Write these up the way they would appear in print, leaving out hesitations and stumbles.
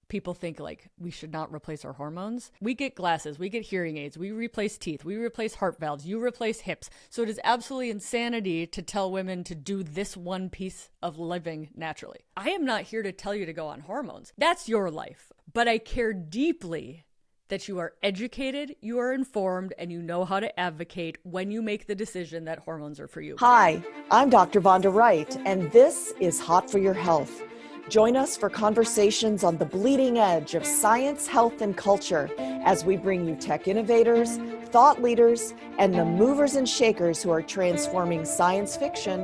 people think like we should not replace our hormones. We get glasses, we get hearing aids, we replace teeth, we replace heart valves, you replace hips. So it is absolutely insanity to tell women to do this one piece of living naturally. I am not here to tell you to go on hormones. That's your life. But I care deeply that you are educated, you are informed, and you know how to advocate when you make the decision that hormones are for you. Hi, I'm Dr. Vonda Wright, and this is Hot for Your Health. Join us for conversations on the bleeding edge of science, health, and culture as we bring you tech innovators, thought leaders, and the movers and shakers who are transforming science fiction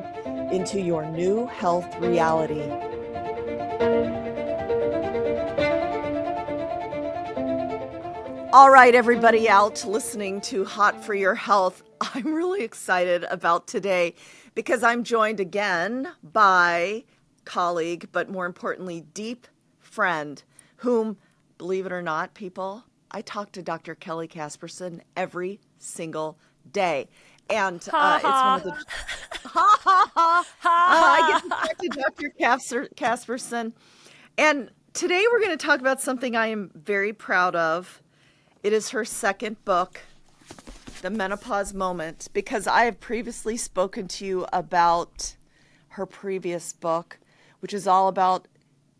into your new health reality. All right, everybody out listening to Hot for Your Health, I'm really excited about today because I'm joined again by colleague, but more importantly, deep friend, whom, believe it or not, people, I talk to Dr. Kelly Casperson every single day. And it's one of the... I get to talk to Dr. Casperson. And today we're going to talk about something I am very proud of. It is her second book, The Menopause Moment, because I have previously spoken to you about her previous book, which is all about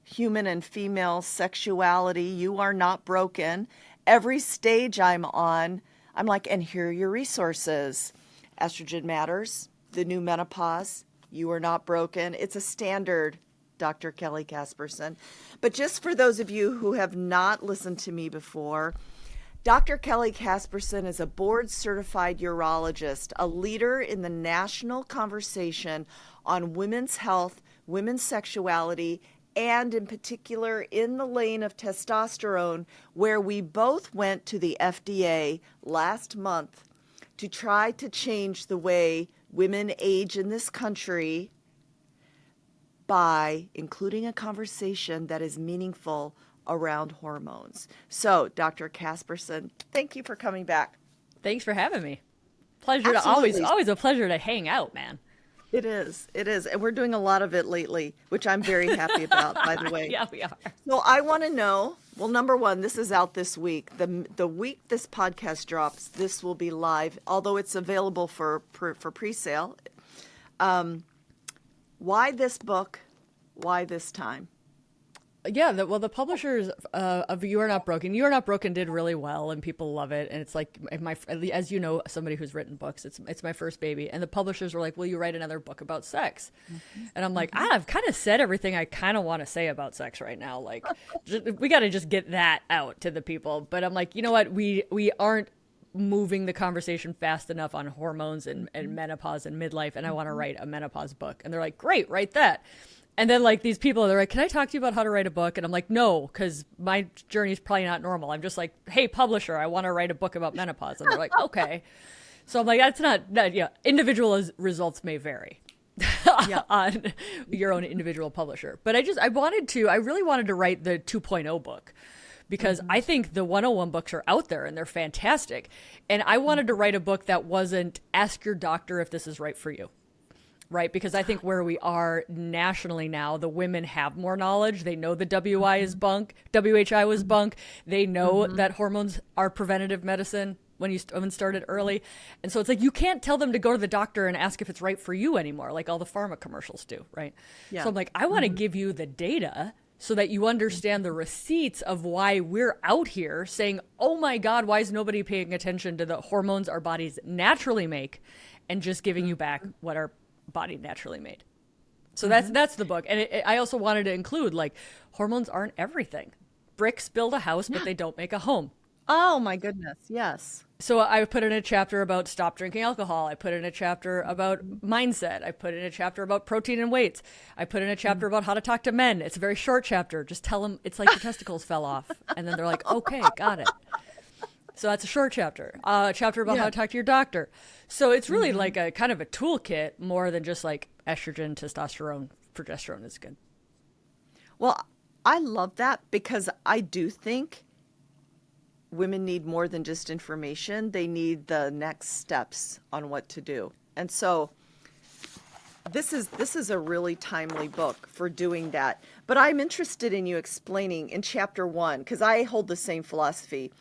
human and female sexuality. You are not broken. Every stage I'm on, I'm like, and here are your resources. Estrogen Matters, The New Menopause, You Are Not Broken. It's a standard, Dr. Kelly Casperson. But just for those of you who have not listened to me before, Dr. Kelly Casperson is a board-certified urologist, a leader in the national conversation on women's health, women's sexuality, and in particular in the lane of testosterone, where we both went to the FDA last month to try to change the way women age in this country by including a conversation that is meaningful around hormones. So, Dr. Casperson, thank you for coming back. Thanks for having me. Pleasure Absolutely. to always a pleasure to hang out, man. It is. And we're doing a lot of it lately, which I'm very happy about, by the way. Yeah, we are. So I want to know, well, number one, this is out this week. The week this podcast drops, this will be live, although it's available for pre-sale. Why this book? Why this time? Yeah, the publishers of You Are Not Broken. You Are Not Broken did really well, and people love it. And it's like as you know, somebody who's written books, it's my first baby. And the publishers were like, "Will you write another book about sex?" Mm-hmm. And I'm like, I've kind of said everything I kind of want to say about sex right now. Like, we got to just get that out to the people. But I'm like, you know what? We aren't moving the conversation fast enough on hormones and menopause and midlife, and I want to write a menopause book. And they're like, "Great, write that." And then like these people, they're like, "Can I talk to you about how to write a book?" And I'm like, "No, because my journey is probably not normal." I'm just like, "Hey, publisher, I want to write a book about menopause." And they're like, "Okay." So I'm like, that's not, yeah, individual results may vary on your own individual publisher. But I really wanted to write the 2.0 book because I think the 101 books are out there and they're fantastic. And I wanted to write a book that wasn't ask your doctor if this is right for you. Right, because I think where we are nationally now, the women have more knowledge. They know the WI is bunk, WHI was bunk. They know that hormones are preventative medicine when women started early. And so it's like you can't tell them to go to the doctor and ask if it's right for you anymore, like all the pharma commercials do, right? Yeah. So I'm like, I want to give you the data so that you understand the receipts of why we're out here saying, oh my God, why is nobody paying attention to the hormones our bodies naturally make and just giving you back what our body naturally made. So that's the book. And I also wanted to include like hormones aren't everything. Bricks build a house, but they don't make a home. Oh my goodness. Yes. So I put in a chapter about stop drinking alcohol. I put in a chapter about mindset. I put in a chapter about protein and weights. I put in a chapter about how to talk to men. It's a very short chapter. Just tell them it's like your testicles fell off. And then they're like, okay, got it. So that's a short chapter. A chapter about how to talk to your doctor. So it's really like a kind of a toolkit more than just like estrogen, testosterone, progesterone is good. Well, I love that because I do think women need more than just information. They need the next steps on what to do. And so this is a really timely book for doing that. But I'm interested in you explaining in chapter 1, because I hold the same philosophy.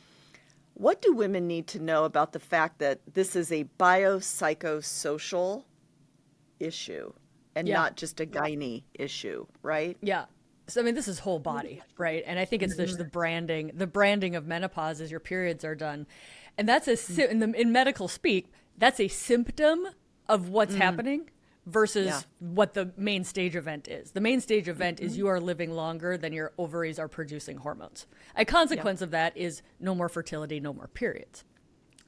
What do women need to know about the fact that this is a biopsychosocial issue and Yeah. not just a gynae issue, right? Yeah. So, I mean, this is whole body, right? And I think it's just the branding of menopause as your periods are done. And that's in medical speak, that's a symptom of what's happening versus what the main stage event is. The main stage event is you are living longer than your ovaries are producing hormones. A consequence of that is no more fertility, no more periods.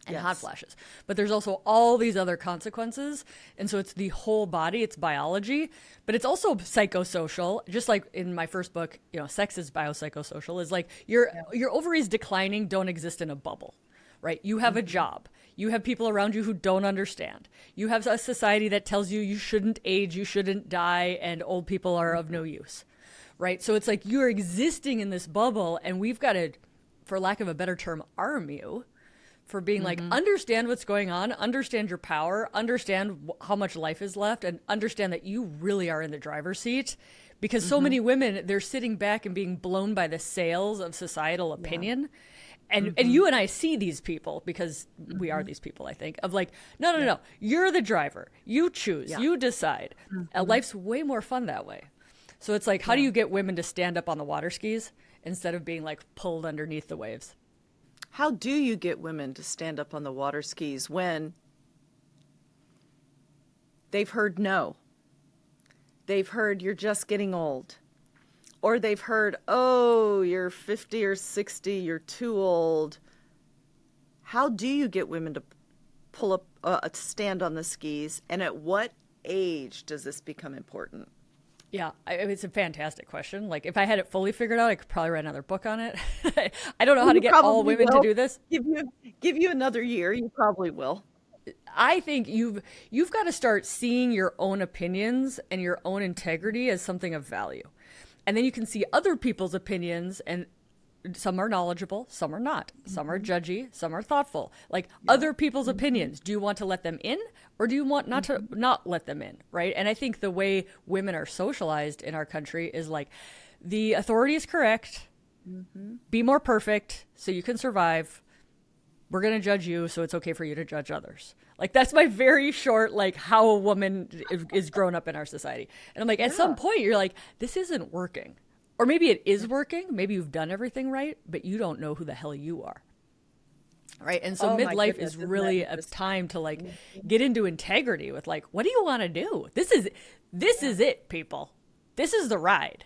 And hot flashes. But there's also all these other consequences. And so it's the whole body, it's biology, but it's also psychosocial. Just like in my first book, sex is biopsychosocial, is like your ovaries declining don't exist in a bubble, right? You have a job. You have people around you who don't understand. You have a society that tells you you shouldn't age, you shouldn't die, and old people are of no use, right? So it's like you're existing in this bubble, and we've got to, for lack of a better term, arm you for being like, understand what's going on, understand your power, understand how much life is left, and understand that you really are in the driver's seat. Because so many women, they're sitting back and being blown by the sails of societal opinion. And you and I see these people, because we are these people, I think, of like, no, you're the driver. You choose, you decide. Life's way more fun that way. So it's like, how do you get women to stand up on the water skis instead of being like pulled underneath the waves? How do you get women to stand up on the water skis when they've heard no? They've heard you're just getting old. Or they've heard, oh, you're 50 or 60, you're too old. How do you get women to pull up, to stand on the skis? And at what age does this become important? Yeah, it's a fantastic question. Like, if I had it fully figured out, I could probably write another book on it. I don't know how to get all women to do this. Give you another year, you probably will. I think you've got to start seeing your own opinions and your own integrity as something of value. And then you can see other people's opinions, and some are knowledgeable, some are not. Some are judgy, some are thoughtful. Like other people's opinions, do you want to let them in, or do you want not let them in, right? And I think the way women are socialized in our country is like, the authority is correct, be more perfect so you can survive. We're going to judge you, so it's okay for you to judge others. Like, that's my very short, like, how a woman is grown up in our society. And I'm like, at some point, you're like, this isn't working. Or maybe it is working. Maybe you've done everything right, but you don't know who the hell you are. Right? And so midlife is really a time to, like, get into integrity with, like, what do you want to do? This is it, people. This is the ride.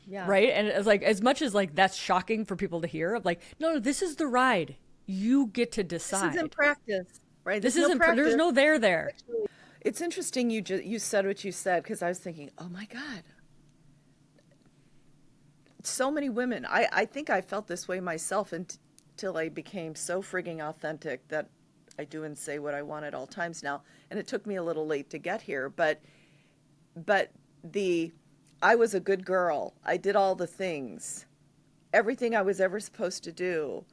Yeah. Right? And it's like, as much as, like, that's shocking for people to hear, of like, no, this is the ride. You get to decide. This isn't practice, right? This isn't practice. There's no there. It's interesting you said what you said, because I was thinking, oh my God. So many women. I think I felt this way myself until I became so frigging authentic that I do and say what I want at all times now. And it took me a little late to get here, but I was a good girl. I did all the things, everything I was ever supposed to do.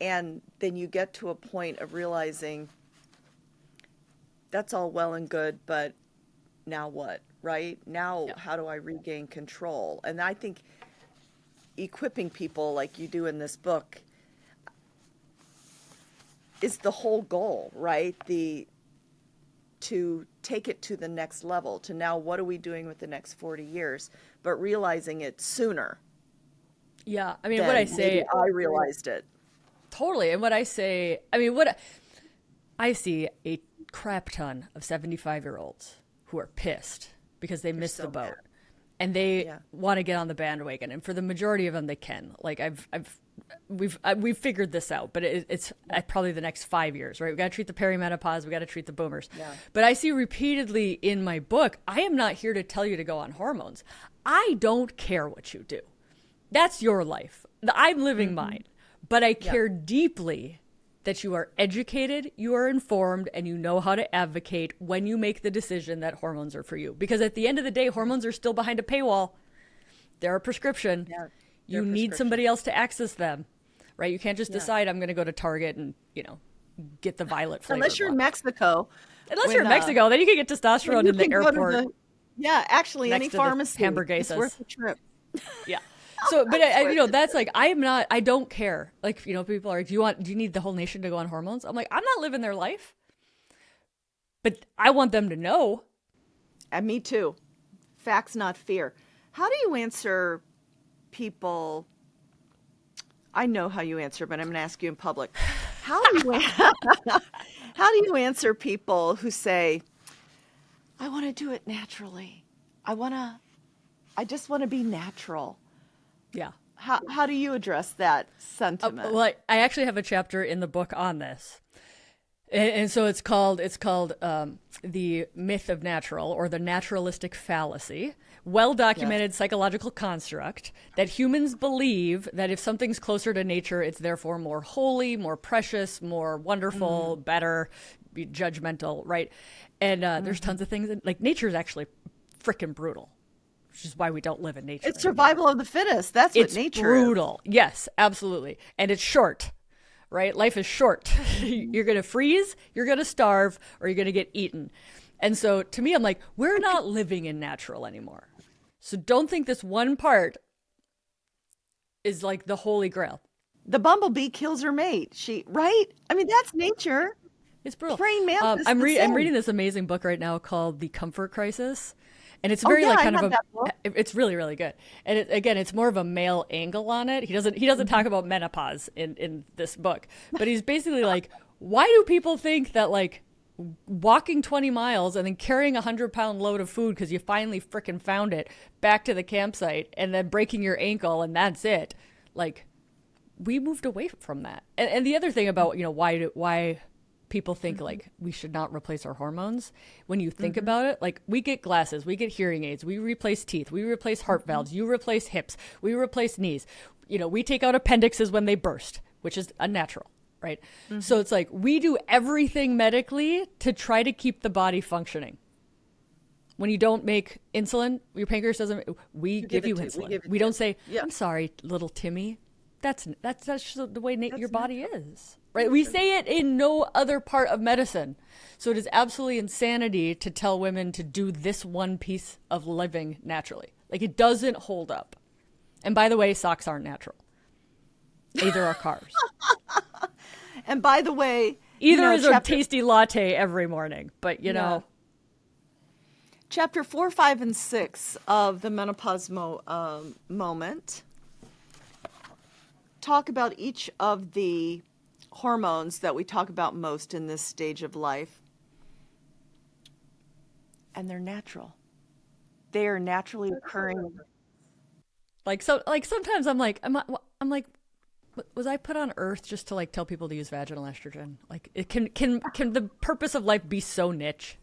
And then you get to a point of realizing that's all well and good, but now what, right? Now, how do I regain control? And I think equipping people like you do in this book is the whole goal, right? To take it to the next level, to now what are we doing with the next 40 years, but realizing it sooner. Yeah, I mean, what I say, I realized it. Totally. And what I say, I see a crap ton of 75-year-olds who are pissed because they missed the boat. Mad. And they want to get on the bandwagon. And for the majority of them, they can. Like, we've figured this out, but it's probably the next 5 years, right? We got to treat the perimenopause. We got to treat the boomers. Yeah. But I see repeatedly in my book, I am not here to tell you to go on hormones. I don't care what you do. That's your life. I'm living mine. But I care deeply that you are educated, you are informed, and you know how to advocate when you make the decision that hormones are for you. Because at the end of the day, hormones are still behind a paywall. They're a prescription. Yeah, you need somebody else to access them, right? You can't just decide I'm going to go to Target and, get the violet flavor. Unless you're in Mexico. Unless you're in Mexico, then you can get testosterone in the airport. Actually, any next to the pharmacy. It's hamburguesas. worth the trip. Yeah. So, but that's like, I don't care. Like, people are, do you need the whole nation to go on hormones? I'm like, I'm not living their life, but I want them to know. And me too. Facts, not fear. How do you answer people? I know how you answer, but I'm going to ask you in public. How do you answer people who say, I want to do it naturally. I just want to be natural. Yeah. How do you address that sentiment? Well, I actually have a chapter in the book on this. And so it's called The Myth of Natural, or the Naturalistic Fallacy, well-documented psychological construct that humans believe that if something's closer to nature, it's therefore more holy, more precious, more wonderful, better, judgmental, right? And there's tons of things. Like, nature is actually freaking brutal, which is why we don't live in nature. It's survival of the fittest. That's what nature is. It's brutal. Yes, absolutely. And it's short. Right? Life is short. You're going to freeze, you're going to starve, or you're going to get eaten. And so to me, I'm like, we're not living in natural anymore. So don't think this one part is like the holy grail. The bumblebee kills her mate. Right? I mean, that's nature. It's brutal. Praying mantis. I'm reading this amazing book right now called The Comfort Crisis. And it's very it's really, really good. And it's more of a male angle on it. He doesn't talk about menopause in this book, but he's basically like, why do people think that like walking 20 miles and then carrying a 100-pound load of food because you finally frickin' found it back to the campsite and then breaking your ankle and that's it? Like, we moved away from that. And the other thing about, why people think like we should not replace our hormones. When you think about it, like, we get glasses, we get hearing aids, we replace teeth, we replace heart valves, you replace hips, we replace knees. We take out appendixes when they burst, which is unnatural, right? So it's like we do everything medically to try to keep the body functioning. When you don't make insulin, your pancreas doesn't, we give you insulin. We don't say, I'm sorry, little Timmy. That's just the way your body is. Right? We say it in no other part of medicine. So it is absolutely insanity to tell women to do this one piece of living naturally. Like, it doesn't hold up. And by the way, socks aren't natural. Either are cars. And by the way, either is a tasty latte every morning. But, Chapter 4, 5, and 6 of the Menopause Moment talk about each of the hormones that we talk about most in this stage of life. And they're natural. They are naturally occurring. Sometimes I'm like, was I put on earth just to like tell people to use vaginal estrogen? Like, can the purpose of life be so niche?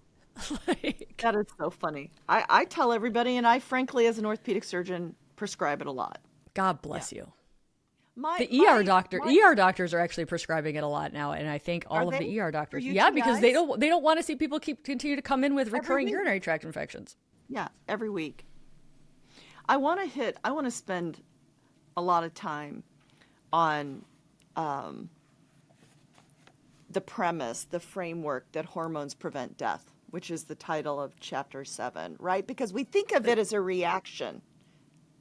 That is so funny. I tell everybody, and I frankly, as an orthopedic surgeon, prescribe it a lot. God bless you. ER doctors are actually prescribing it a lot now, and I think all of the ER doctors, because they don't want to see people continue to come in with recurring urinary tract infections. Yeah, every week. I want to spend a lot of time on the premise, the framework that hormones prevent death, which is the title of chapter 7, right? Because we think of it as a reaction.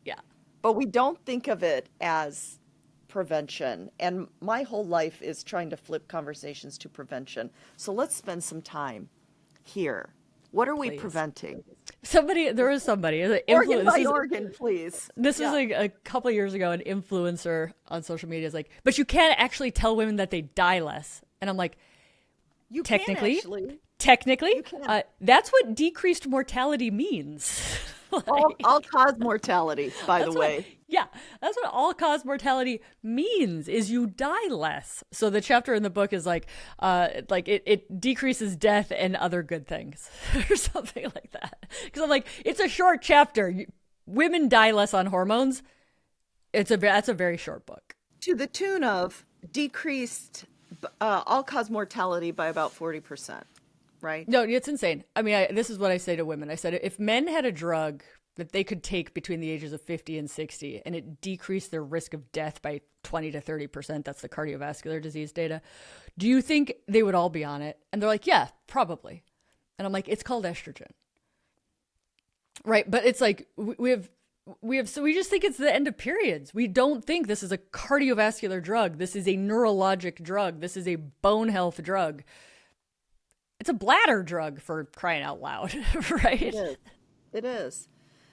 Yeah. But we don't think of it as prevention. And my whole life is trying to flip conversations to prevention. So let's spend some time here. What are we preventing? There was somebody. Organ by organ, please. This was like a couple of years ago, an influencer on social media is like, but you can't actually tell women that they die less. And I'm like, technically, that's what decreased mortality means. All-cause mortality, by the way. That's what all-cause mortality means, is you die less. So the chapter in the book is like it decreases death and other good things or something like that. Because I'm like, it's a short chapter. Women die less on hormones. That's a very short book. To the tune of decreased all-cause mortality by about 40%. Right? No, it's insane. I mean, this is what I say to women. I said, if men had a drug that they could take between the ages of 50 and 60 and it decreased their risk of death by 20 to 30%, that's the cardiovascular disease data, do you think they would all be on it? And they're like, yeah, probably. And I'm like, it's called estrogen. Right. But it's like so we just think it's the end of periods. We don't think this is a cardiovascular drug. This is a neurologic drug. This is a bone health drug. It's a bladder drug, for crying out loud, right? It is. It is.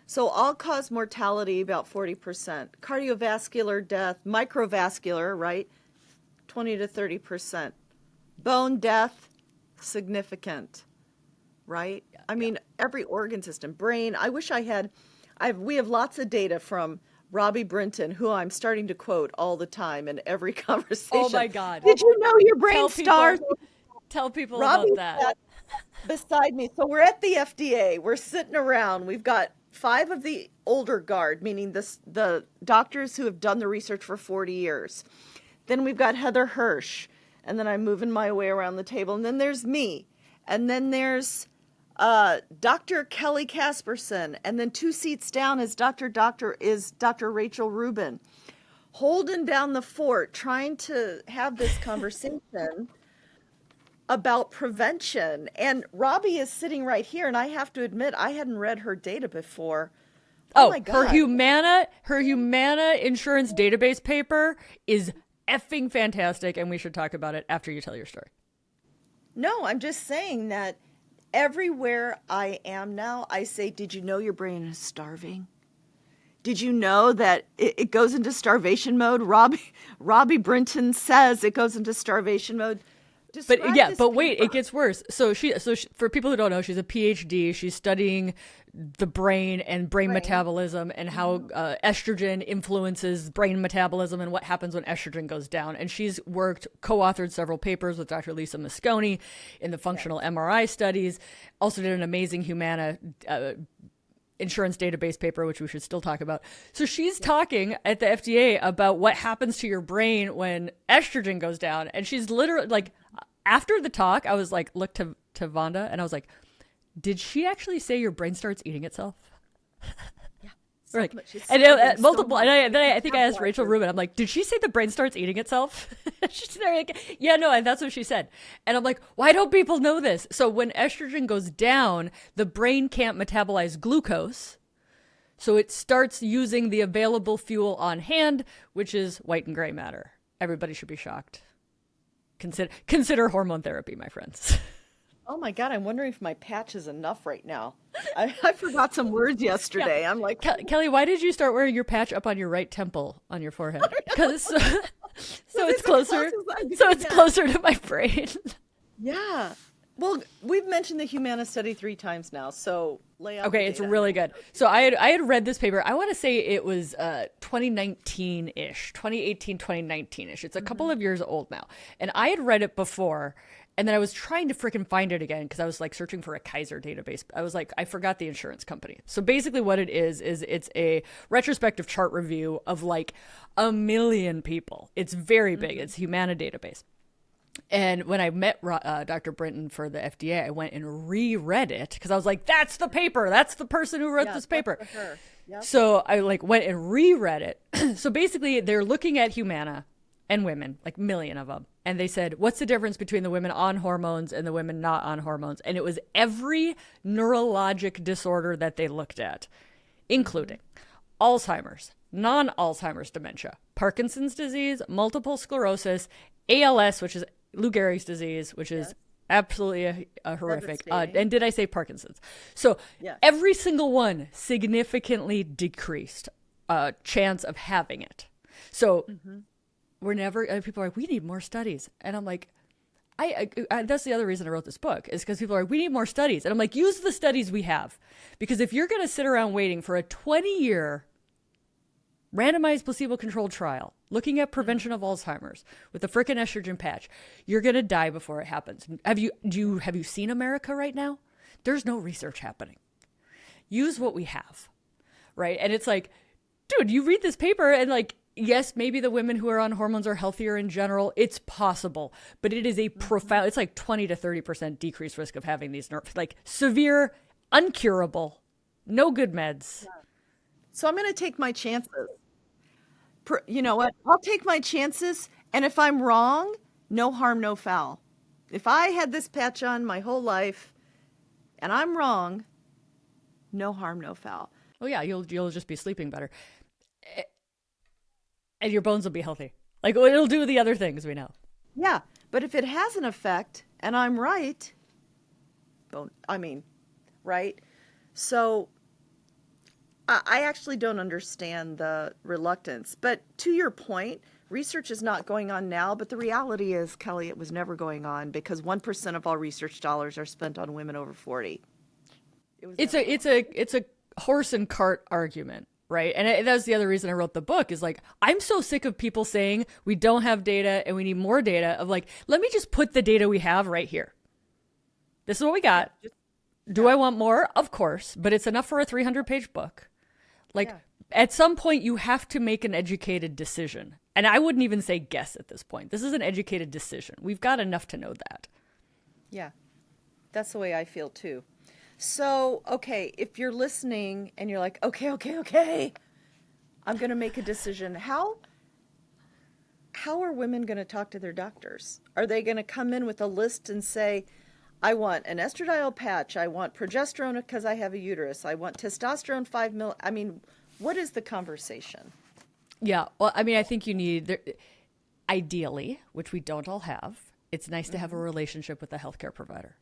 So all-cause mortality, about 40%. Cardiovascular death, microvascular, right? 20 to 30%. Bone death, significant, right? I mean, every organ system, brain. I wish we have lots of data from Robbie Brinton, who I'm starting to quote all the time in every conversation. Oh my God. Did you know your brain stars? Tell people Robbie about that. Beside me. So we're at the FDA. We're sitting around. We've got 5 of the older guard, meaning the doctors who have done the research for 40 years. Then we've got Heather Hirsch. And then I'm moving my way around the table. And then there's me. And then there's Dr. Kelly Casperson. And then 2 seats down is Dr. Rachel Rubin. Holding down the fort, trying to have this conversation about prevention. And Robbie is sitting right here, and I have to admit, I hadn't read her data before. Oh my God. Her Humana insurance database paper is effing fantastic, and we should talk about it after you tell your story. No, I'm just saying that everywhere I am now, I say, did you know your brain is starving? Did you know that it goes into starvation mode? Robbie Brinton says it goes into starvation mode. But wait, it gets worse. So she, for people who don't know, she's a PhD. She's studying the brain and brain metabolism and how estrogen influences brain metabolism and what happens when estrogen goes down. And she's co-authored several papers with Dr. Lisa Mosconi in the functional MRI studies. Also did an amazing Humana insurance database paper, which we should still talk about. So she's talking at the FDA about what happens to your brain when estrogen goes down. And she's literally like, after the talk, I was like, look to Vonda, and I was like, did she actually say your brain starts eating itself? Yeah. Like, and multiple. And I think I asked Rachel Rubin. I'm like, did she say the brain starts eating itself? She's like, yeah, no, and that's what she said. And I'm like, why don't people know this? So when estrogen goes down, the brain can't metabolize glucose, so it starts using the available fuel on hand, which is white and gray matter. Everybody should be shocked. Consider hormone therapy, my friends. Oh my God, I'm wondering if my patch is enough right now. I forgot some words yesterday. Yeah. I'm like, Kelly, why did you start wearing your patch up on your right temple on your forehead? Because so it's closer. So it's closer to my brain. Yeah. Well, we've mentioned the Humana study 3 times now, so lay out. Okay, it's really good. So I had read this paper. I want to say it was 2019-ish, 2018, 2019-ish. It's a couple of years old now. And I had read it before, and then I was trying to freaking find it again because I was like searching for a Kaiser database. I was like, I forgot the insurance company. So basically what it is it's a retrospective chart review of like 1 million people. It's very big. It's Humana database. And when I met Dr. Brinton for the FDA, I went and reread it because I was like, that's the paper. That's the person who wrote this paper. Yep. So I like went and reread it. So basically they're looking at Humana and women, like 1 million of them. And they said, what's the difference between the women on hormones and the women not on hormones? And it was every neurologic disorder that they looked at, including Alzheimer's, non-Alzheimer's dementia, Parkinson's disease, multiple sclerosis, ALS, which is Lou Gehrig's disease, which is absolutely a horrific. And did I say Parkinson's? So every single one significantly decreased chance of having it. So we're never, people are like, we need more studies. And I'm like, I that's the other reason I wrote this book, is because people are like, we need more studies. And I'm like, use the studies we have. Because if you're going to sit around waiting for a 20-year randomized placebo-controlled trial looking at prevention of Alzheimer's with a frickin' estrogen patch, you're going to die before it happens. Have you seen America right now? There's no research happening. Use what we have, right? And it's like, dude, you read this paper and like, yes, maybe the women who are on hormones are healthier in general. It's possible, but it is a profound, it's like 20 to 30% decreased risk of having these like severe, uncurable, no good meds. So I'm going to take my chances. You know what? I'll take my chances. And if I'm wrong, no harm, no foul. If I had this patch on my whole life and I'm wrong, no harm, no foul. Oh yeah, you'll just be sleeping better, and your bones will be healthy. Like it'll do the other things we know. Yeah, but if it has an effect and I'm right, right? So I actually don't understand the reluctance. But to your point, research is not going on now, but the reality is, Kelly, it was never going on because 1% of all research dollars are spent on women over 40. It's a horse and cart argument, right? And that's the other reason I wrote the book is like, I'm so sick of people saying we don't have data and we need more data of like, let me just put the data we have right here. This is what we got. Do I want more? Of course, but it's enough for a 300-page book. Like at some point you have to make an educated decision. And I wouldn't even say guess at this point. This is an educated decision. We've got enough to know that. Yeah, that's the way I feel too. So, okay, if you're listening and you're like, okay, I'm going to make a decision. How are women going to talk to their doctors? Are they going to come in with a list and say, I want an estradiol patch, I want progesterone because I have a uterus, I want testosterone 5 mil. I mean, what is the conversation? Yeah, well, I mean, I think you need, ideally, which we don't all have, it's nice to have a relationship with a healthcare provider.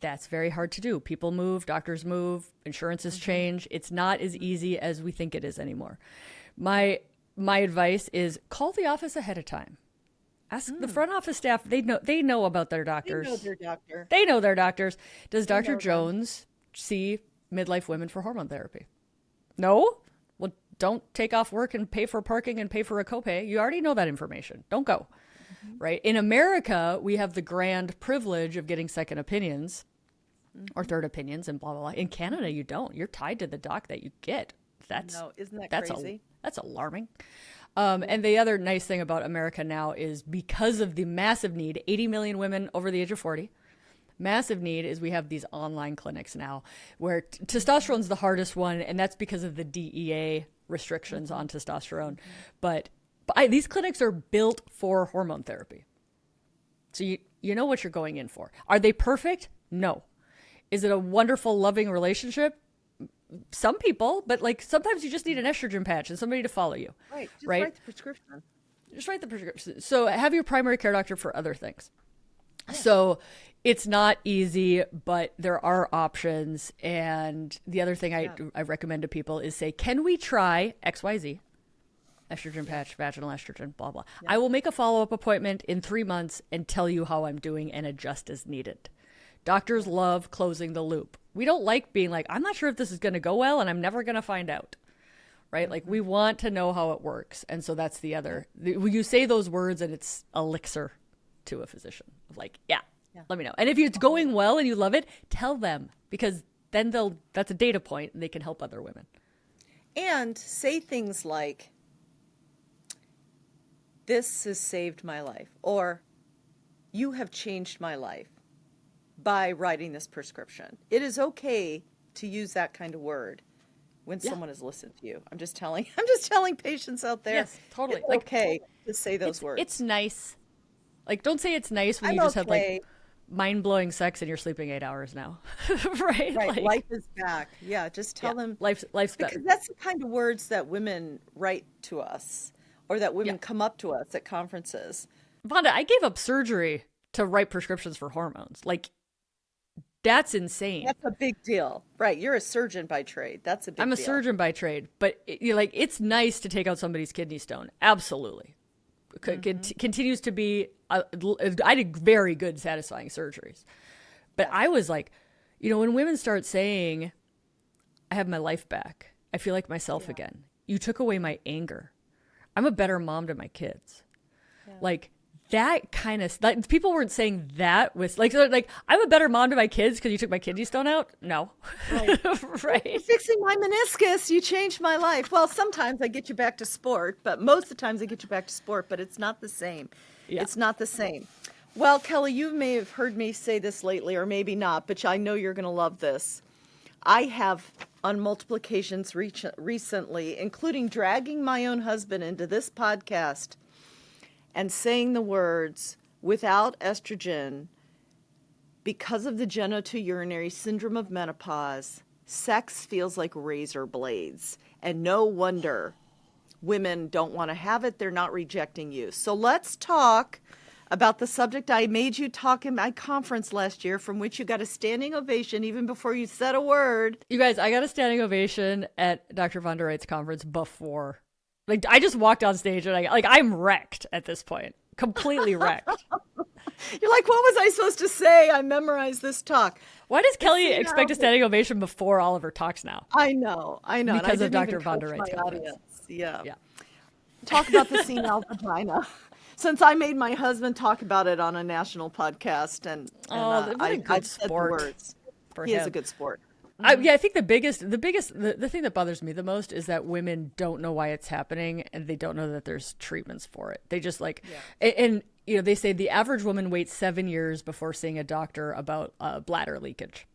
That's very hard to do. People move, doctors move, insurances change. It's not as easy as we think it is anymore. My advice is call the office ahead of time. Ask the front office staff. They know about their doctors. They know their doctor. They know their doctors. Does Dr. Jones see midlife women for hormone therapy? No? Well, don't take off work and pay for parking and pay for a copay. You already know that information. Don't go. Right? In America, we have the grand privilege of getting second opinions or third opinions and blah, blah, blah. In Canada, you don't. You're tied to the doc that you get. Isn't that crazy? That's alarming. And the other nice thing about America now is because of the massive need, 80 million women over the age of 40, massive need is we have these online clinics now where testosterone's the hardest one. And that's because of the DEA restrictions on testosterone. But these clinics are built for hormone therapy. So you know what you're going in for. Are they perfect? No. Is it a wonderful, loving relationship? Some people, but like sometimes you just need an estrogen patch and somebody to follow you. Right. Just write the prescription. Just write the prescription. So have your primary care doctor for other things. Yeah. So it's not easy, but there are options. And the other thing I recommend to people is say, can we try XYZ? Estrogen patch, vaginal estrogen, blah, blah. Yeah. I will make a follow-up appointment in 3 months and tell you how I'm doing and adjust as needed. Doctors love closing the loop. We don't like being like, I'm not sure if this is going to go well and I'm never going to find out. Right? Like we want to know how it works. And so that's the other. When you say those words and it's elixir to a physician of like, yeah, let me know. And if it's going well and you love it, tell them because then that's a data point and they can help other women. And say things like, this has saved my life, or you have changed my life by writing this prescription. It is okay to use that kind of word when someone has listened to you. I'm just telling patients out there. Yes, totally. It's okay to say those words. It's nice. Like, don't say it's nice when you just have like mind-blowing sex and you're sleeping 8 hours now. Right? Right. Like, life is back. Yeah. Just tell them life's because better. that's the kind of words that women write to us or that women come up to us at conferences. Vonda, I gave up surgery to write prescriptions for hormones. Like, that's insane. That's a big deal. Right. You're a surgeon by trade. That's a big deal. I'm a surgeon by trade, but it's nice to take out somebody's kidney stone. Absolutely. Continues to be, I did very good, satisfying surgeries. But I was like, when women start saying, I have my life back, I feel like myself again. You took away my anger. I'm a better mom to my kids. Yeah. Like, that kind of like people weren't saying that with like I'm a better mom to my kids because you took my kidney stone out. No, right? Fixing my meniscus, you changed my life. Well, sometimes I get you back to sport, but most of the times I get you back to sport. But it's not the same. Yeah. It's not the same. Well, Kelly, you may have heard me say this lately, or maybe not, but I know you're going to love this. I have on multiple occasions recently, including dragging my own husband into this podcast and saying the words, without estrogen, because of the genitourinary syndrome of menopause, sex feels like razor blades. And no wonder women don't want to have it. They're not rejecting you. So let's talk about the subject I made you talk in my conference last year, from which you got a standing ovation even before you said a word. You guys, I got a standing ovation at Dr. Vonda Wright's conference before. Like, I just walked on stage and I'm wrecked at this point. Completely wrecked. You're like, what was I supposed to say? I memorized this talk. Why does Kelly expect a standing ovation before all of her talks now? I know. Because of Dr. Vonda Wright's conference. Yeah. Talk about the senile vagina. Since I made my husband talk about it on a national podcast, and what a good sport. He is a good sport. I think the thing that bothers me the most is that women don't know why it's happening, and they don't know that there's treatments for it. They just and they say the average woman waits 7 years before seeing a doctor about bladder leakage.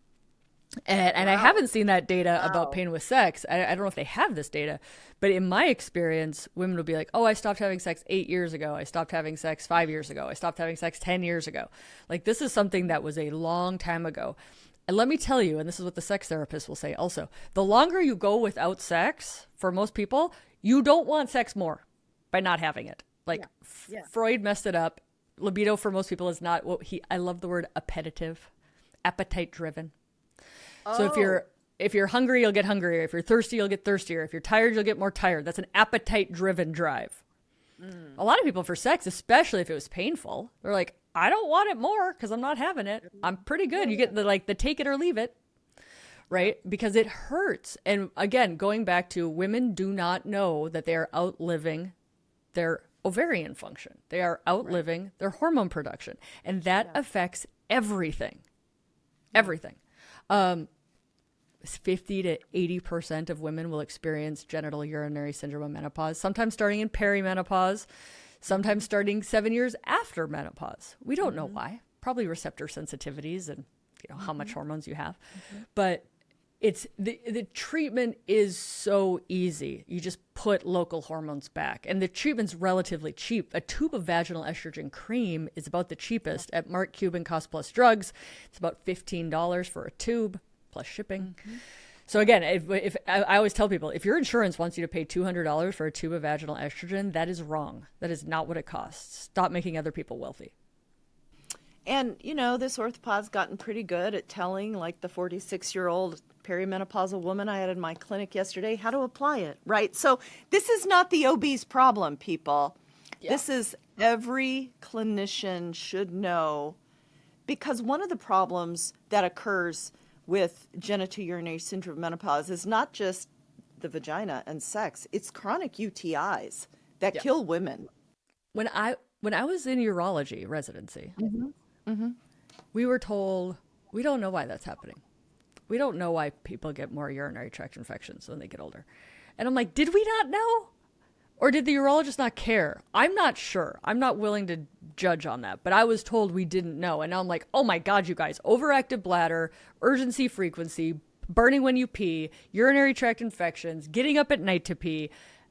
And I haven't seen that data about pain with sex. I don't know if they have this data, but in my experience, women will be like, oh, I stopped having sex 8 years ago. I stopped having sex 5 years ago. I stopped having sex 10 years ago. Like, this is something that was a long time ago. And let me tell you, and this is what the sex therapist will say also, the longer you go without sex, for most people, you don't want sex more by not having it. Like, Freud messed it up. Libido for most people is not I love the word appetitive, appetite driven. So if you're hungry, you'll get hungrier. If you're thirsty, you'll get thirstier. If you're tired, you'll get more tired. That's an appetite-driven drive. A lot of people for sex, especially if it was painful, they're like, I don't want it more because I'm not having it. I'm pretty good. You get the take it or leave it, right? Because it hurts. And again, going back to women do not know that they are outliving their ovarian function. They are outliving their hormone production. And that affects everything. Everything. 50 to 80% of women will experience genital urinary syndrome of menopause, sometimes starting in perimenopause, sometimes starting 7 years after menopause. We don't know why. Probably receptor sensitivities and how much hormones you have. But it's the treatment is so easy. You just put local hormones back, and the treatment's relatively cheap. A tube of vaginal estrogen cream is about the cheapest at Mark Cuban Cost Plus Drugs. It's about $15 for a tube plus shipping. So again, if I always tell people, if your insurance wants you to pay $200 for a tube of vaginal estrogen, that is wrong. That is not what it costs. Stop making other people wealthy. And, this orthopod's gotten pretty good at telling, like the 46-year-old perimenopausal woman I had in my clinic yesterday, how to apply it, right? So this is not the OB's problem, people. Yeah. This is every clinician should know, because one of the problems that occurs with genitourinary syndrome of menopause is not just the vagina and sex, it's chronic UTIs that kill women. When I was in urology residency, we were told, we don't know why that's happening. We don't know why people get more urinary tract infections when they get older. And I'm like, did we not know? Or did the urologist not care? I'm not sure. I'm not willing to judge on that. But I was told we didn't know. And now I'm like, oh my God, you guys, overactive bladder, urgency frequency, burning when you pee, urinary tract infections, getting up at night to pee.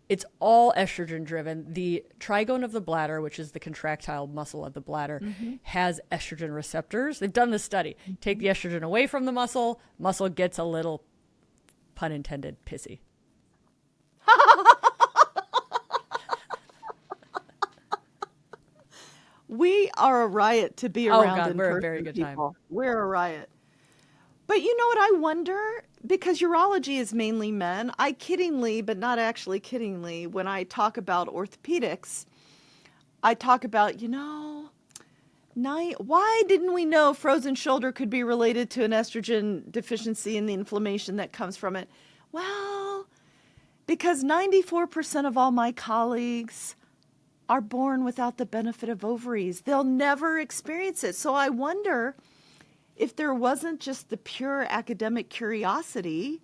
It's all estrogen driven. The trigone of the bladder, which is the contractile muscle of the bladder, has estrogen receptors. They've done this study. Take the estrogen away from the muscle gets a little, pun intended, pissy. We are a riot to be around. Oh God, in we're person, a very good people. time. We're a riot. But you know what I wonder? Because urology is mainly men. I kiddingly, but not actually kiddingly, when I talk about orthopedics, I talk about, why didn't we know frozen shoulder could be related to an estrogen deficiency and the inflammation that comes from it? Well, because 94% of all my colleagues are born without the benefit of ovaries. They'll never experience it. So I wonder if there wasn't just the pure academic curiosity.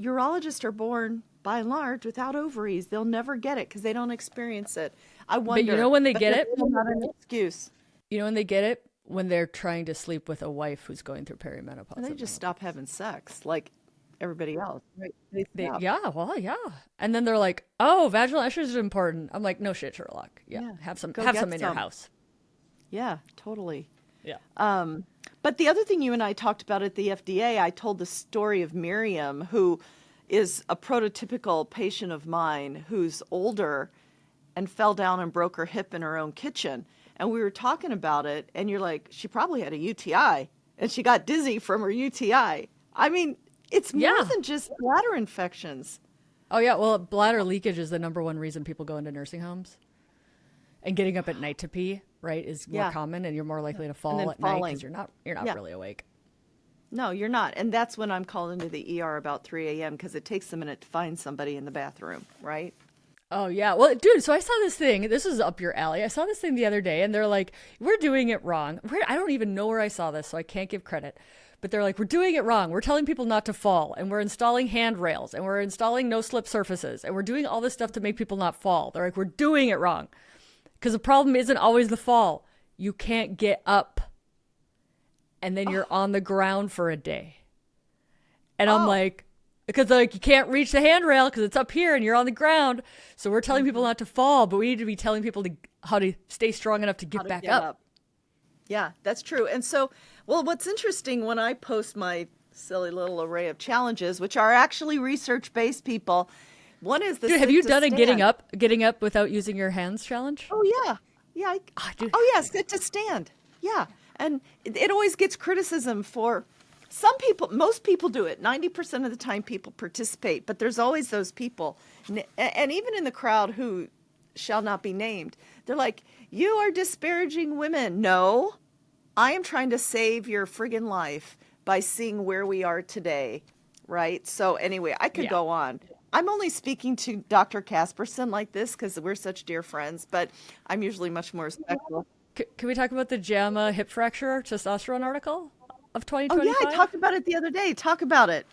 Urologists are born, by and large, without ovaries. They'll never get it because they don't experience it. I wonder. But you know when they get it? Not an excuse. You know when they get it? When they're trying to sleep with a wife who's going through perimenopause. And they just stop having sex like everybody else. Right? Yeah. And then they're like, oh, vaginal estrogen is important. I'm like, no shit, Sherlock. Yeah. Have some in your house. Yeah, totally. Yeah. But the other thing you and I talked about at the FDA, I told the story of Miriam, who is a prototypical patient of mine who's older and fell down and broke her hip in her own kitchen. And we were talking about it, and you're like, she probably had a UTI, and she got dizzy from her UTI. I mean, it's more than just bladder infections. Oh, yeah. Well, bladder leakage is the number one reason people go into nursing homes. And getting up at night to pee, right, is more common, and you're more likely to fall at night because you're not really awake. No, you're not. And that's when I'm called into the ER about 3 a.m. because it takes a minute to find somebody in the bathroom, right? Oh, yeah. Well, dude, so I saw this thing. This is up your alley. I saw this thing the other day, and they're like, we're doing it wrong. I don't even know where I saw this, so I can't give credit. But they're like, we're doing it wrong. We're telling people not to fall, and we're installing handrails, and we're installing no-slip surfaces, and we're doing all this stuff to make people not fall. They're like, we're doing it wrong. Because the problem isn't always the fall. You can't get up. And then you're on the ground for a day. And I'm like, because like you can't reach the handrail because it's up here and you're on the ground. So we're telling people not to fall, but we need to be telling people how to stay strong enough to get back up. Yeah, that's true. And so, well, what's interesting when I post my silly little array of challenges, which are actually research-based, people. One is the have you done a getting up without using your hands challenge? Oh yeah, yeah. Sit to stand. Yeah, and it always gets criticism for some people. Most people do it. 90% of the time, people participate, but there's always those people, and even in the crowd who shall not be named. They're like, "You are disparaging women." No, I am trying to save your friggin' life by seeing where we are today, right? So anyway, I could go on. I'm only speaking to Dr. Casperson like this because we're such dear friends, but I'm usually much more respectful. Can we talk about the JAMA hip fracture testosterone article of 2025? Oh, yeah, I talked about it the other day. Talk about it.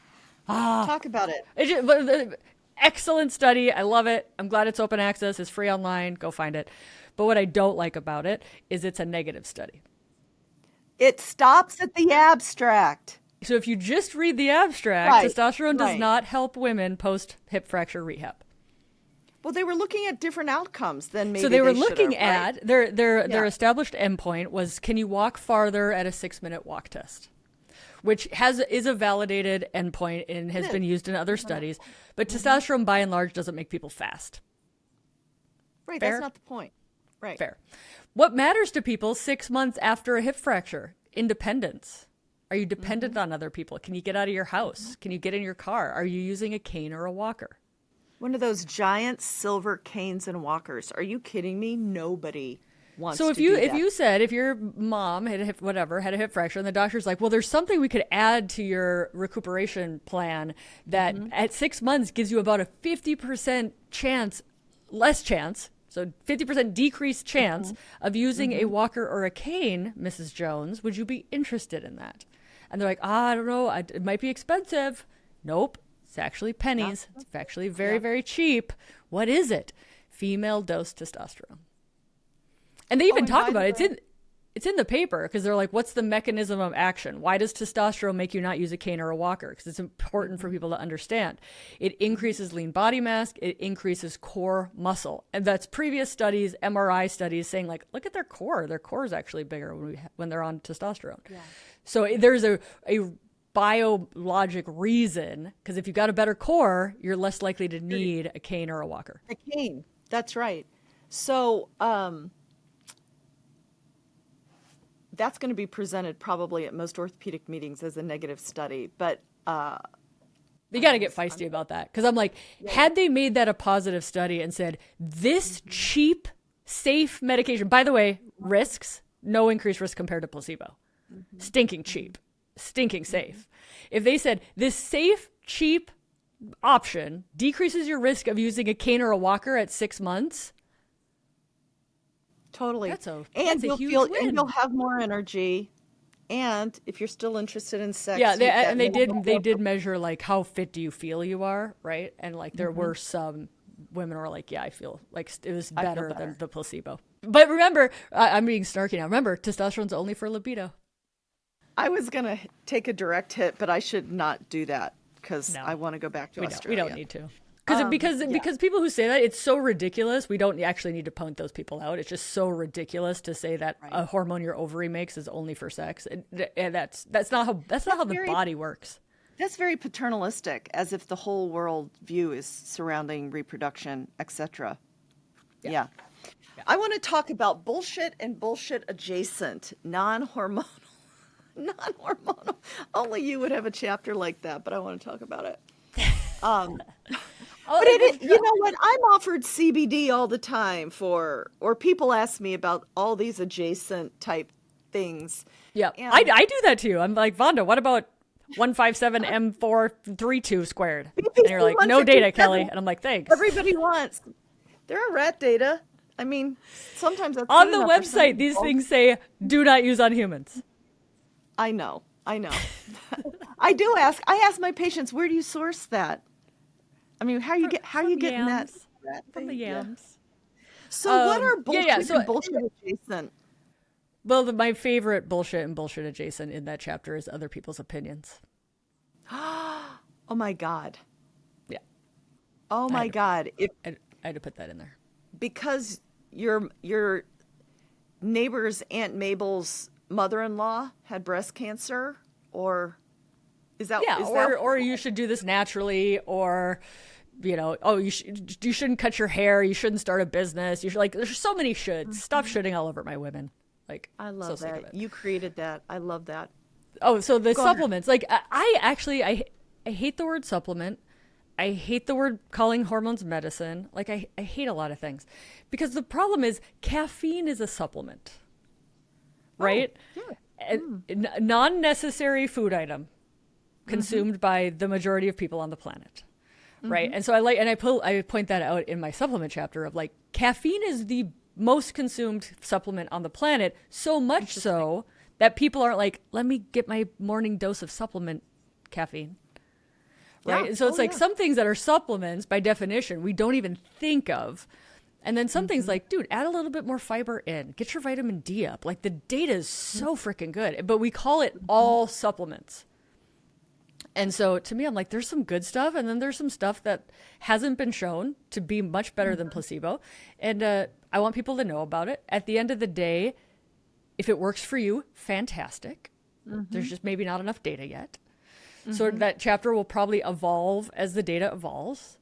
Talk about it. Excellent study. I love it. I'm glad it's open access. It's free online. Go find it. But what I don't like about it is it's a negative study. It stops at the abstract. So if you just read the abstract, testosterone does not help women post hip fracture rehab. Well, they were looking at different outcomes than maybe so they were looking at their established endpoint was, can you walk farther at a 6-minute walk test, which is a validated endpoint and has been used in other studies. But testosterone, by and large, doesn't make people fast. Right, Fair? That's not the point. Right. Fair. What matters to people 6 months after a hip fracture? Independence. Are you dependent on other people? Can you get out of your house? Can you get in your car? Are you using a cane or a walker? One of those giant silver canes and walkers. Are you kidding me? Nobody wants to do that. If you said, if your mom had a hip fracture, and the doctor's like, well, there's something we could add to your recuperation plan that at 6 months gives you about a 50% less chance, so 50% decreased chance of using a walker or a cane, Mrs. Jones, would you be interested in that? And they're like, I don't know, it might be expensive. Nope, it's actually pennies. It's actually very, very cheap. What is it? Female dose testosterone. And they even talk about it. It's in the paper because they're like, what's the mechanism of action? Why does testosterone make you not use a cane or a walker? Because it's important for people to understand. It increases lean body mass. It increases core muscle. And that's previous studies, MRI studies saying like, look at their core. Their core is actually bigger when they're on testosterone. Yeah. So there's a biologic reason, because if you've got a better core, you're less likely to need a cane or a walker. A cane. That's right. So, that's going to be presented probably at most orthopedic meetings as a negative study, but you got to get feisty about that, because I'm like, had they made that a positive study and said this cheap, safe medication, by the way, risks, no increased risk compared to placebo, stinking cheap, stinking safe. If they said this safe, cheap option decreases your risk of using a cane or a walker at 6 months. Totally. That's a huge win. And you'll have more energy. And if you're still interested in sex, they did measure like how fit do you feel you are, right? And like there were some women who were like, yeah, I feel like it was better than the placebo. But remember, I'm being snarky now. Remember, testosterone's only for libido. I was gonna take a direct hit, but I should not do that because I want to go back to Australia. We don't need to. Because people who say that, it's so ridiculous. We don't actually need to point those people out. It's just so ridiculous to say that a hormone your ovary makes is only for sex. And that's not how the body works. That's very paternalistic, as if the whole world view is surrounding reproduction, etc. Yeah. I want to talk about bullshit and bullshit adjacent, non-hormonal. Only you would have a chapter like that, but I want to talk about it. But you know what? I'm offered CBD all the time or people ask me about all these adjacent type things. Yeah, I do that too. I'm like, Vonda, what about 157M432 squared? And you're like, no data, Kelly. And I'm like, thanks. Everybody wants. There are rat data. I mean, sometimes that's on the website. These things say do not use on humans. I know. I ask my patients, where do you source that? I mean, how are you getting that from the yams? So what are bullshit and bullshit adjacent? Well, my favorite bullshit and bullshit adjacent in that chapter is other people's opinions. Oh my God. Yeah. Oh my God. I had to put that in there. Because your neighbor's Aunt Mabel's mother-in-law had breast cancer, or is that or you should do this naturally, or you shouldn't cut your hair, you shouldn't start a business, you should, like, there's so many shoulds. Stop shitting all over my women. Like, I love that you created that. I love that. Oh, so the supplements, like I hate the word supplement. I hate the word calling hormones medicine. Like, I hate a lot of things, because the problem is caffeine is a supplement, right? Non-necessary food item consumed by the majority of people on the planet, right? And so I point that out in my supplement chapter of, like, caffeine is the most consumed supplement on the planet, so much so that people aren't like, let me get my morning dose of supplement caffeine. Right. And so it's like some things that are supplements by definition, we don't even think of. And then some things like, dude, add a little bit more fiber in, get your vitamin D up. Like, the data is so freaking good, but we call it all supplements. And so to me, I'm like, there's some good stuff. And then there's some stuff that hasn't been shown to be much better than placebo. And I want people to know about it. At the end of the day, if it works for you, fantastic. There's just maybe not enough data yet. So that chapter will probably evolve as the data evolves.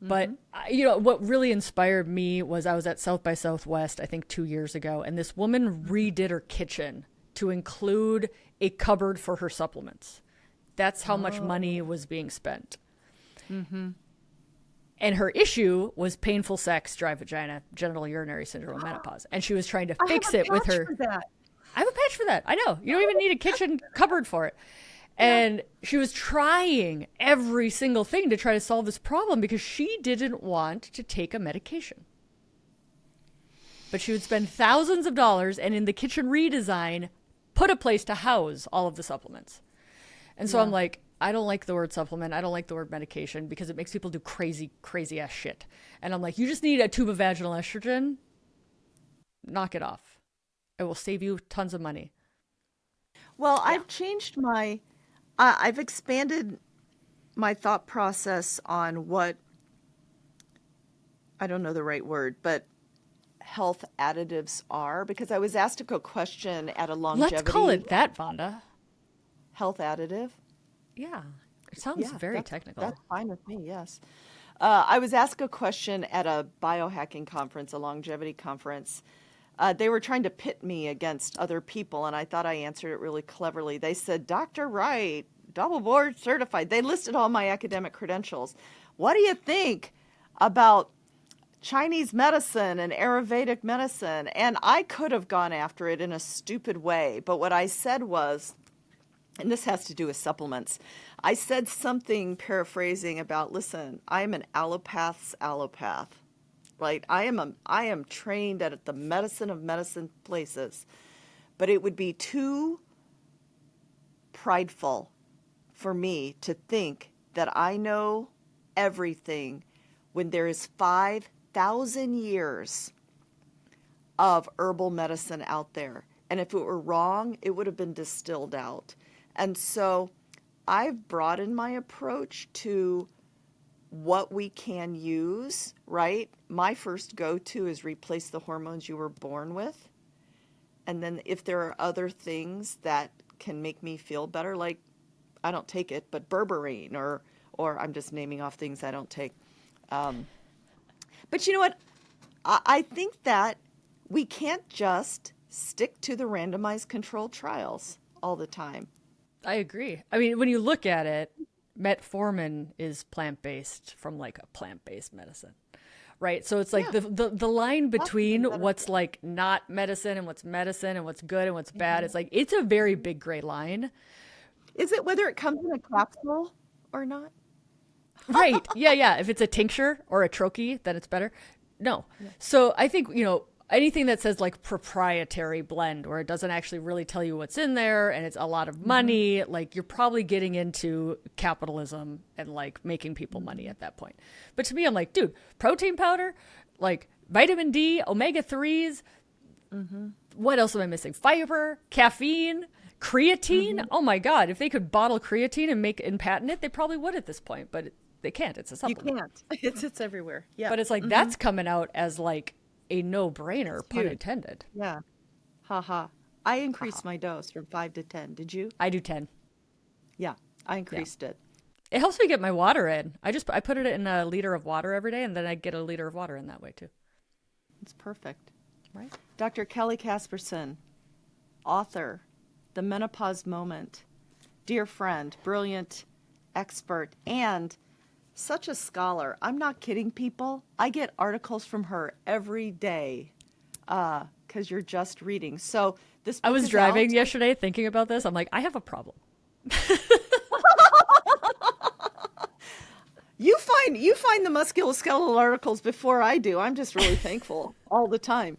But, what really inspired me was I was at South by Southwest, I think 2 years ago, and this woman redid her kitchen to include a cupboard for her supplements. That's how much money was being spent. And her issue was painful sex, dry vagina, genital urinary syndrome, menopause. And she was trying to fix it with her. I have a patch for that. I know. You don't even need a kitchen cupboard for it. And she was trying every single thing to try to solve this problem because she didn't want to take a medication. But she would spend thousands of dollars and in the kitchen redesign, put a place to house all of the supplements. And so I'm like, I don't like the word supplement. I don't like the word medication because it makes people do crazy, crazy ass shit. And I'm like, you just need a tube of vaginal estrogen. Knock it off. It will save you tons of money. Well, I've changed I've expanded my thought process on what, I don't know the right word, but health additives are, because I was asked a question at a longevity. Let's call it that, Vonda. Health additive? Yeah. It sounds very technical. That's fine with me, yes. I was asked a question at a biohacking conference, a longevity conference. They were trying to pit me against other people, and I thought I answered it really cleverly. They said, Dr. Wright, double board certified. They listed all my academic credentials. What do you think about Chinese medicine and Ayurvedic medicine? And I could have gone after it in a stupid way, but what I said was, and this has to do with supplements, I said something paraphrasing about, listen, I'm an allopath's allopath. Right? I am trained at the medicine of medicine places, but it would be too prideful for me to think that I know everything when there is 5,000 years of herbal medicine out there. And if it were wrong, it would have been distilled out. And so I've broadened my approach to what we can use, right? My first go-to is replace the hormones you were born with. And then if there are other things that can make me feel better, like I don't take it, but berberine or I'm just naming off things I don't take. But you know what? I think that we can't just stick to the randomized controlled trials all the time. I agree. I mean, when you look at it, metformin is plant-based from like a plant-based medicine, right? So it's like the line between what's like not medicine and what's good and what's bad. It's like, it's a very big gray line. Is it whether it comes in a capsule or not? Right. Yeah. If it's a tincture or a troche, then it's better. No. Yeah. So I think, anything that says like proprietary blend, or it doesn't actually really tell you what's in there and it's a lot of money, like you're probably getting into capitalism and like making people money at that point. But to me, I'm like, dude, protein powder, like vitamin D, omega-3s. What else am I missing? Fiber, caffeine, creatine. Oh my God. If they could bottle creatine and patent it, they probably would at this point, but they can't. It's a supplement. You can't. It's everywhere. Yeah. But it's like, that's coming out as like a no-brainer, pun intended. Yeah. Ha. I increased my dose from 5 to 10. Did you? I do 10. Yeah, I increased it. It helps me get my water in. I put it in a liter of water every day, and then I get a liter of water in that way too. It's perfect. Right. Dr. Kelly Casperson, author, The Menopause Moment, dear friend, brilliant expert, and such a scholar. I'm not kidding, people. I get articles from her every day because you're just reading. So this book I was is driving out. yesterday thinking about this. I'm like, I have a problem. You find the musculoskeletal articles before I do. I'm just really thankful all the time.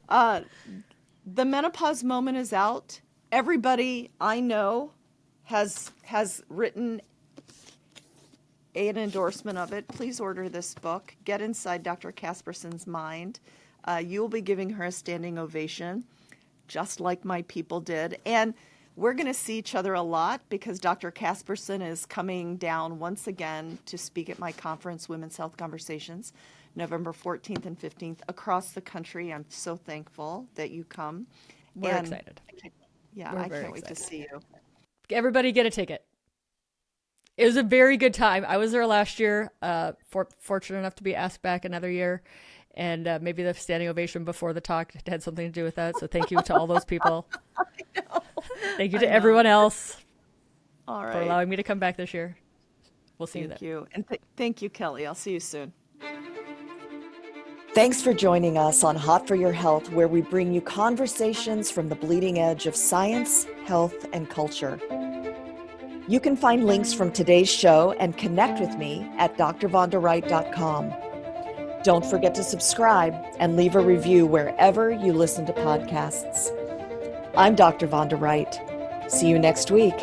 The Menopause Moment is out. Everybody I know has written an endorsement of it. Please order this book. Get inside Dr. Casperson's mind. You will be giving her a standing ovation, just like my people did. And we're going to see each other a lot because Dr. Casperson is coming down once again to speak at my conference, Women's Health Conversations, November 14th and 15th across the country. I'm so thankful that you come. We're excited. Yeah, I can't wait to see you. Everybody get a ticket. It was a very good time. I was there last year, fortunate enough to be asked back another year. And maybe the standing ovation before the talk had something to do with that. So thank you to all those people. I know. Thank you to everyone else all right. for allowing me to come back this year. We'll see you Thank then. you. And thank you, Kelly. I'll see you soon. Thanks for joining us on Hot for Your Health, where we bring you conversations from the bleeding edge of science, health, and culture. You can find links from today's show and connect with me at drvondawright.com. Don't forget to subscribe and leave a review wherever you listen to podcasts. I'm Dr. Vonda Wright. See you next week.